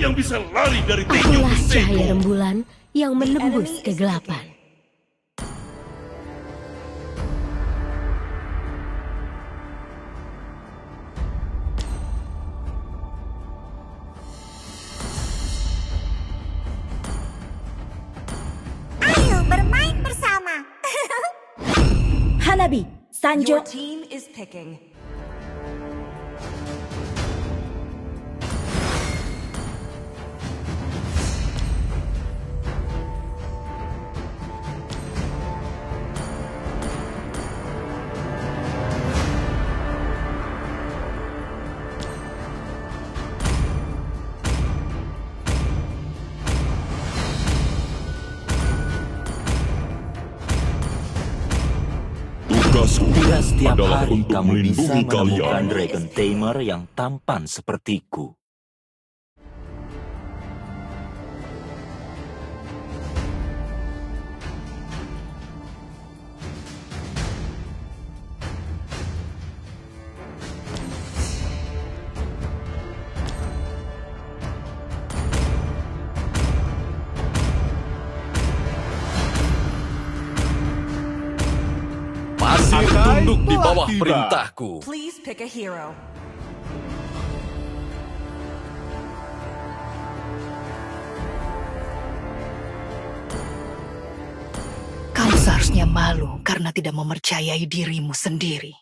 yang bisa lari dari tinju Akulah cahaya besiku. rembulan yang menembus kegelapan. Ayo bermain bersama. Hanabi, Sanjo, Your team is picking. Tugasku Tidak setiap adalah hari untuk kamu bisa melindungi menemukan kalian. Dragon Tamer yang tampan sepertiku. Pasir tunduk di bawah perintahku. Please pick a hero. Kamu seharusnya malu karena tidak mempercayai dirimu sendiri.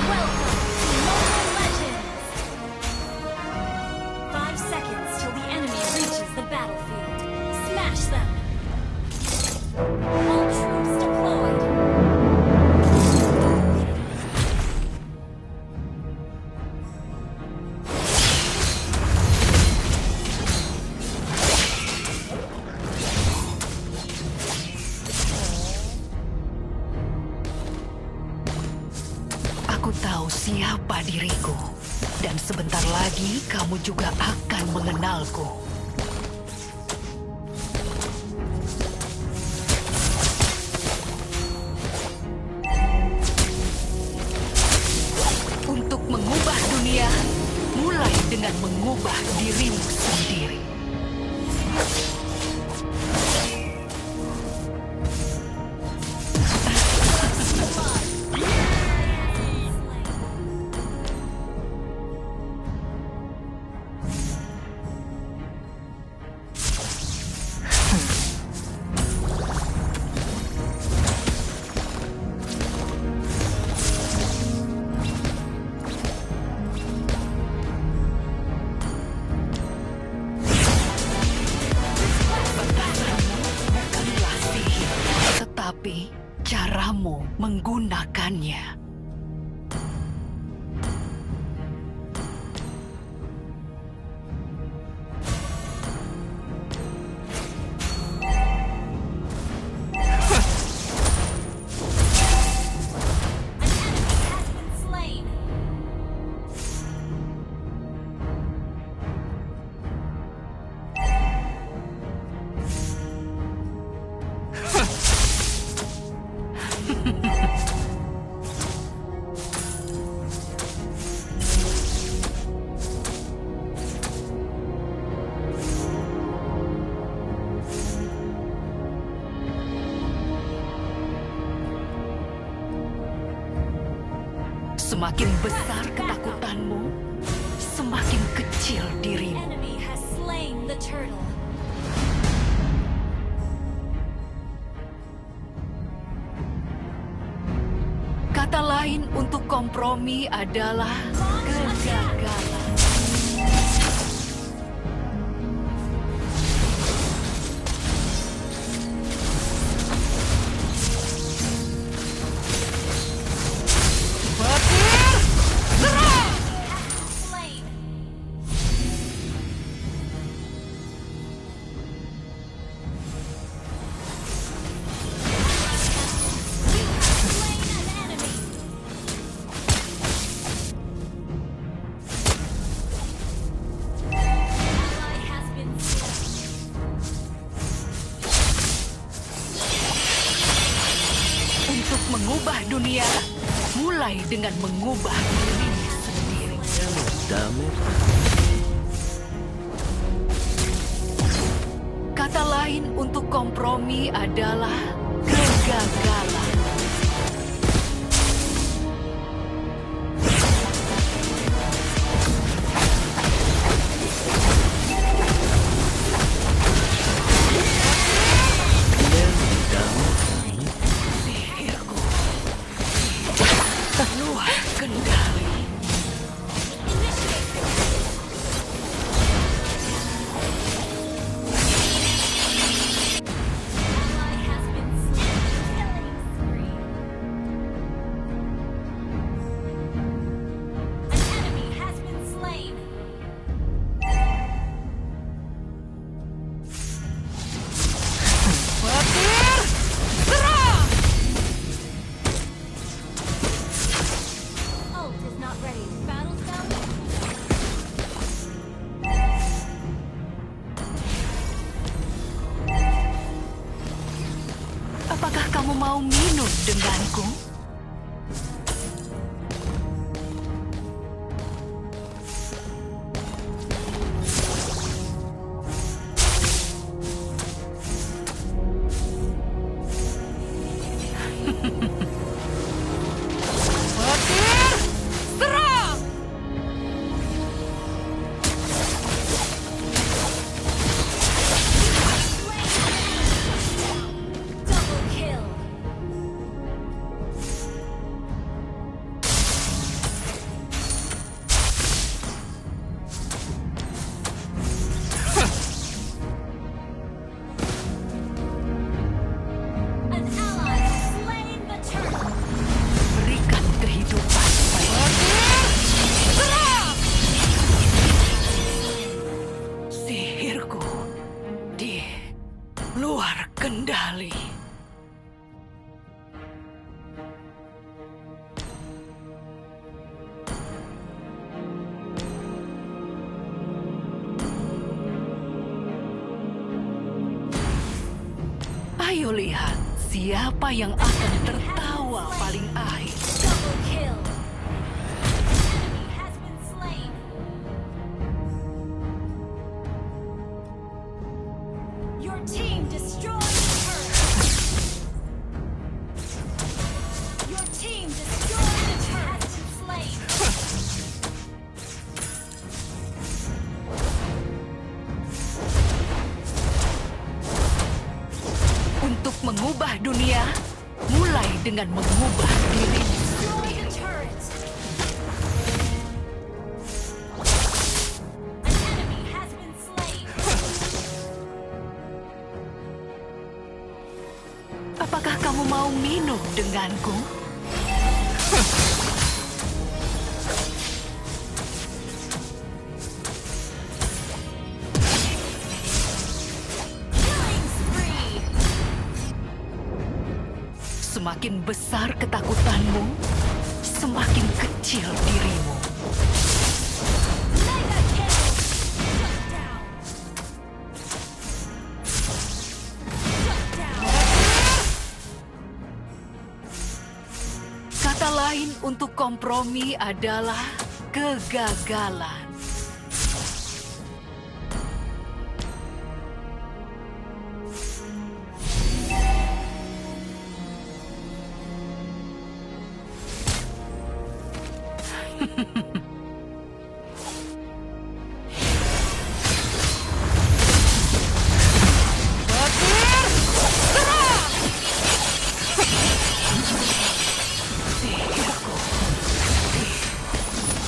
Welcome to Mobile Legends. 5 seconds till the enemy reaches the battlefield. Smash them. All troops deployed. Aku tahu siapa diriku. Dan sebentar lagi kamu juga akan mengenalku. Untuk mengubah dunia, mulai dengan mengubah dirimu sendiri. Bukanlah sihir, tetapi caramu menggunakannya. Slain. Semakin besar ketakutanmu, semakin kecil dirimu. Enemy has slain the turtle. Kata lain untuk kompromi adalah kegagalan. Slain. You have slain an enemy. Ally has been slain. Untuk mengubah dunia, mulai dengan mengubah diri sendiri. Kata lain untuk kompromi adalah kegagalan. Sihirku luar kendali. Ally has been slain. Killing spree. An enemy has been slain. Petir, serang! Ult is not ready. Battle spell. Apakah kamu mau minum denganku? Petir, serang! Double kill. An ally has slain the turtle. Berikan kehidupan pada serang! Sihirku di luar kendali. Ayo lihat siapa yang akan tertawa paling akhir. Double kill. Enemy has been slain. Your team destroyed the turret. Your team destroyed the turret. Has been slain. Untuk mengubah dunia, mulai dengan mengubah diri. Destroy the turret. An enemy has been slain. Apakah kamu mau minum denganku? Killing spree. Semakin besar ketakutanmu, semakin kecil dirimu. Mega kill. Shut down. Shut down. Kata lain untuk kompromi adalah kegagalan. Sihirku di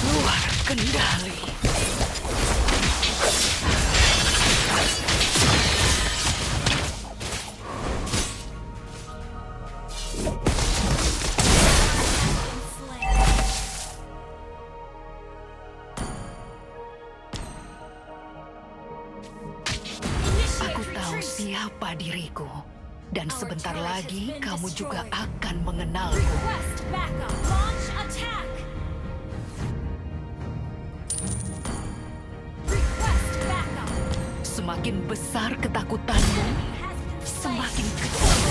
luar kendali. Aku tahu siapa diriku, dan sebentar lagi kamu juga akan mengenalku. Request backup. Launch attack. Request backup. Semakin besar ketakutanmu, Has been slain. semakin kecil.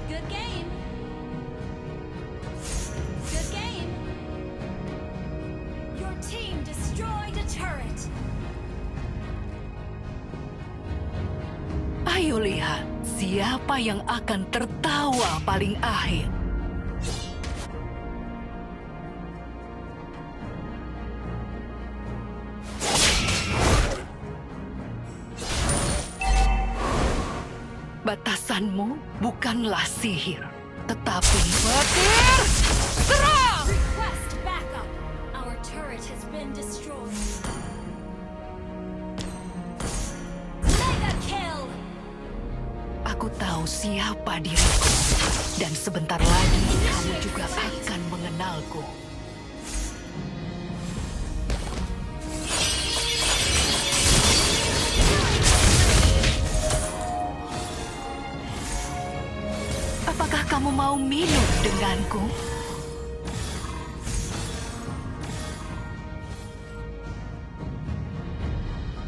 Good game. Good game. Your team destroyed a turret. Ayo lihat siapa yang akan tertawa paling akhir. Batasanmu bukanlah sihir, tetapi petir! Serang! Request backup. Our turret has been destroyed. Mega kill. Aku tahu siapa diriku, dan sebentar lagi kamu juga akan mengenalku. Apakah kamu mau minum denganku?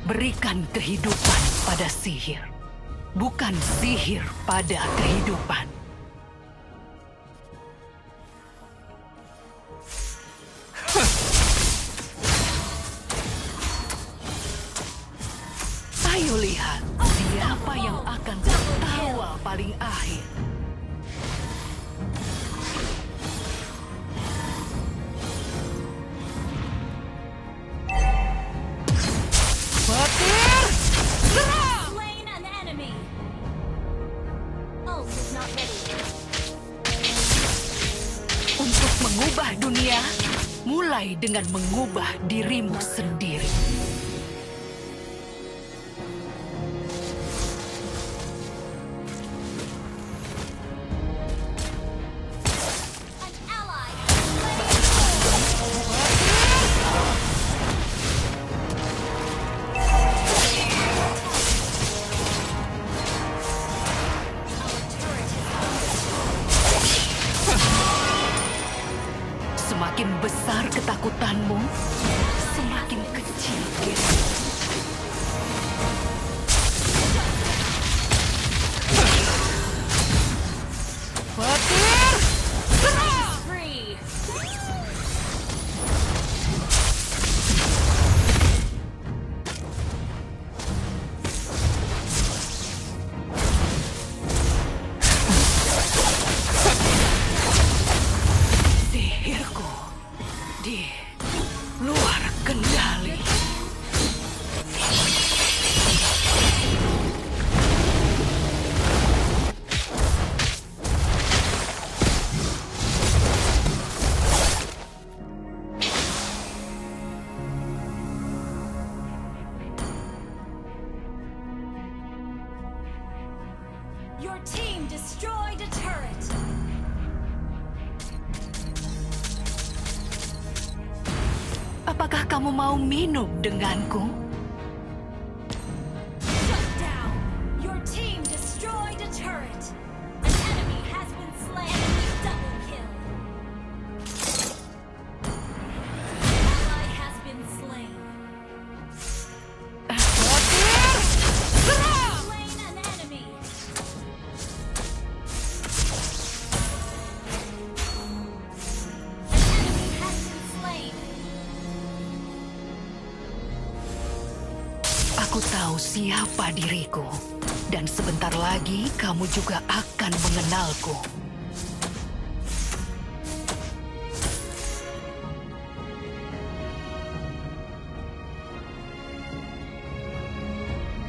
Berikan kehidupan pada sihir, bukan sihir pada kehidupan. Ayo lihat siapa yang akan tertawa paling akhir. Petir! Serang! Slain an enemy. Ult is not ready. Untuk mengubah dunia, mulai dengan mengubah dirimu sendiri. An ally has slain. Our turret has Semakin besar ketakutanmu, semakin kecil dirimu. Petir! Serang! free. Sihirku di luar kendali. Your team destroyed a turret. Apakah kamu mau minum denganku? Shut Aku tahu siapa diriku, dan sebentar lagi kamu juga akan mengenalku.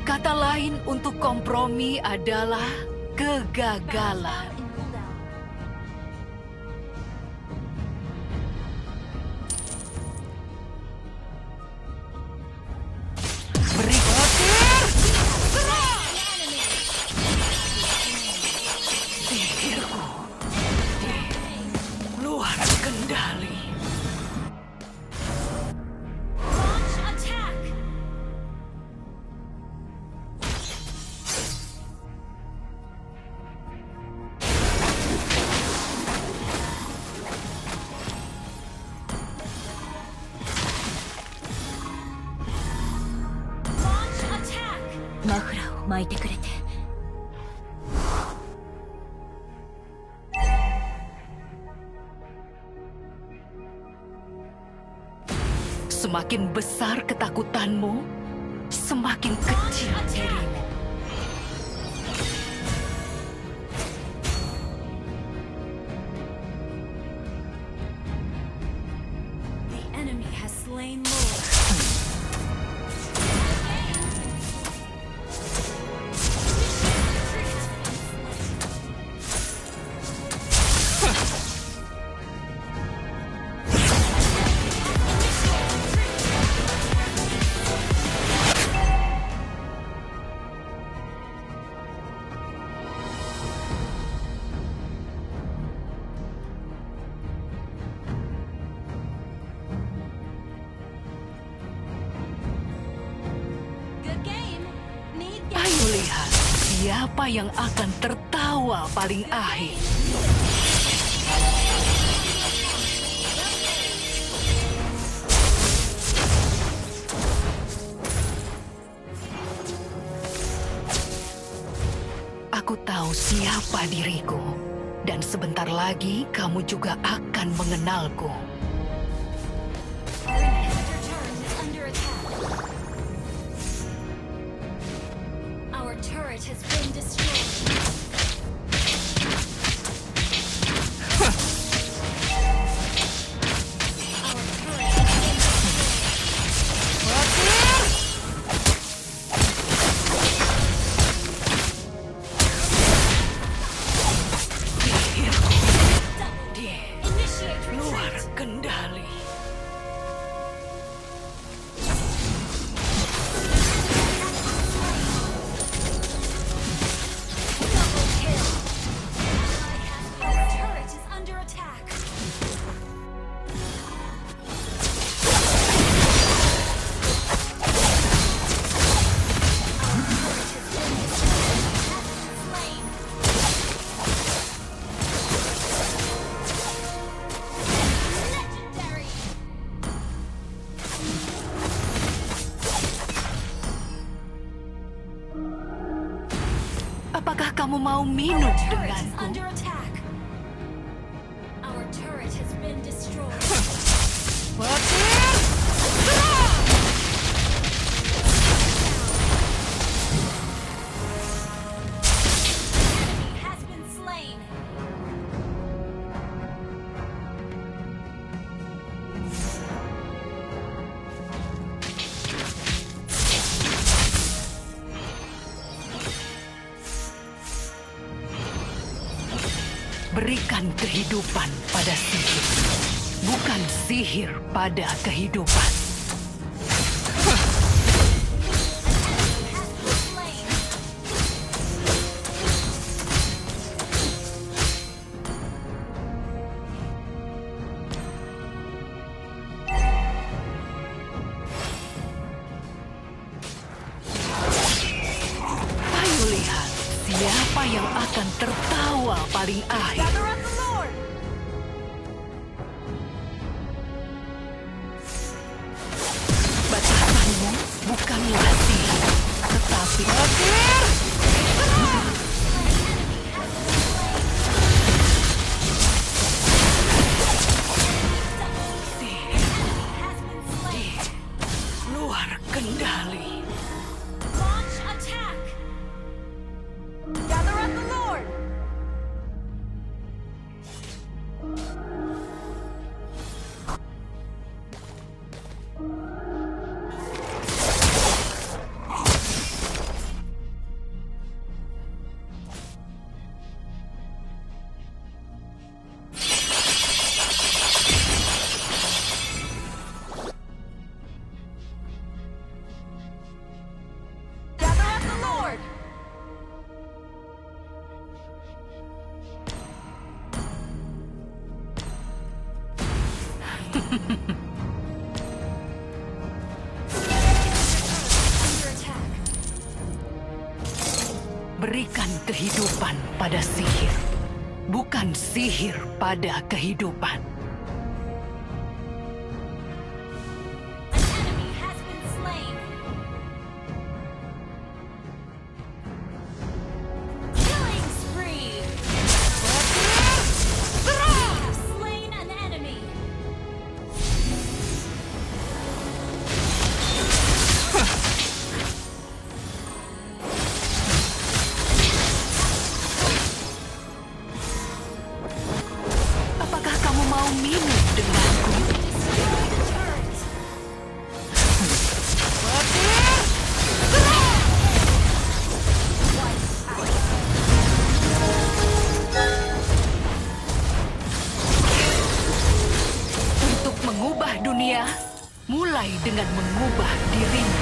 Kata lain untuk kompromi adalah kegagalan. Sihirku di luar kendali. Launch attack! Launch attack! マフラーを巻いてくれて Semakin besar ketakutanmu, semakin kecil dirimu. The enemy has slain Lord. Good game. Need Ayo lihat siapa yang akan tertawa paling akhir. Aku tahu siapa diriku, dan sebentar lagi kamu juga akan mengenalku. Our inhibitor turret is under attack. Our turret has been destroyed. Our turret has been Di initiate luar retreat. kendali. Double kill. Our turret is under attack. Legendary. Apakah kamu mau minum Our turret is denganku? under attack. Our turret has been destroyed. Enemy has been slain. Berikan kehidupan pada sihir, bukan sihir pada kehidupan. Slain. Ayo lihat siapa yang akan tertawa paling akhir. Gather up the Lord! Batasanmu bukanlah sihir, tetapi sihir Has been slain. luar kendali. memberikan kehidupan pada sihir, bukan sihir pada kehidupan. An enemy has been slain. Killing spree. You have slain an enemy. Apakah kamu mau minum denganku? Destroy the turret. Untuk mengubah dunia, mulai dengan mengubah dirimu